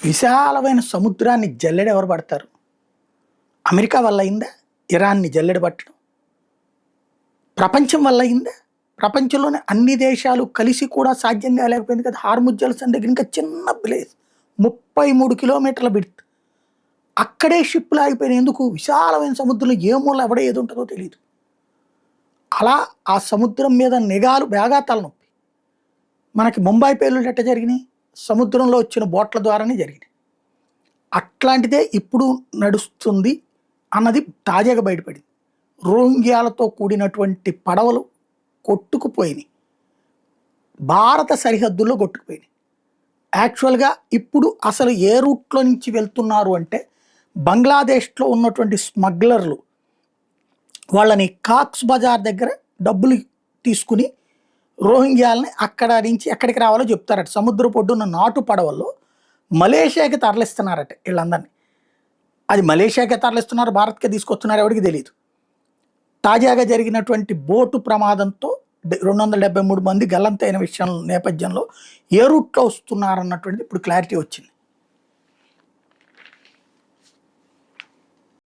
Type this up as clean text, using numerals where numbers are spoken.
విశాలమైన సముద్రాన్ని జల్లెడ ఎవరు పడతారు? అమెరికా వల్ల అయిందా? ఇరాన్‌ని జల్లెడ పట్టడం. ప్రపంచం వల్ల అయిందా? ప్రపంచంలోని అన్ని దేశాలు కలిసి కూడా సాధ్యం కాలేకపోయింది కదా! హార్ముజ్ జలసంధి దగ్గర ఇంకా చిన్న ప్లేస్. 33 కిలోమీటర్ల విడ్త్. అక్కడే షిప్‌లు ఆగిపోయినాయి. ఎందుకు? విశాలమైన సముద్రంలో ఏ మూల ఎవడ ఏది ఉంటుందో తెలీదు. అలా ఆ సముద్రం మీద నిఘాలు బాగా తలనొప్పి. మనకి ముంబై పేలుళ్ళు ఎట్ట జరిగినాయి? సముద్రంలో వచ్చిన బోట్ల ద్వారానే జరిగినాయి. అట్లాంటిదే ఇప్పుడు నడుస్తుంది అన్నది తాజాగా బయటపడింది. రోహింగ్యాలతో కూడినటువంటి పడవలు కొట్టుకుపోయినాయి. భారత సరిహద్దుల్లో కొట్టుకుపోయినాయి. యాక్చువల్‌గా ఇప్పుడు అసలు ఏ రూట్‌లో నుంచి వెళ్తున్నారు అంటే బంగ్లాదేశ్‌లో ఉన్నటువంటి స్మగ్లర్లు వాళ్ళని కాక్స్ బజార్ దగ్గర డబ్బులు తీసుకుని రోహింగ్యాలని అక్కడ నుంచి ఎక్కడికి రావాలో చెప్తారట. సముద్రపు ఒడ్డున నాటు పడవల్లో మలేషియాకి తరలిస్తున్నారట వీళ్ళందరినీ. అది మలేషియాకే తరలిస్తున్నారు, భారత్‌కే తీసుకొస్తున్నారు ఎవడికి తెలీదు. తాజాగా జరిగినటువంటి బోటు ప్రమాదంతో 273 మంది గల్లంతైన విషయం నేపథ్యంలో ఏ రూట్‌లో వస్తున్నారన్నటువంటిది ఇప్పుడు క్లారిటీ వచ్చింది.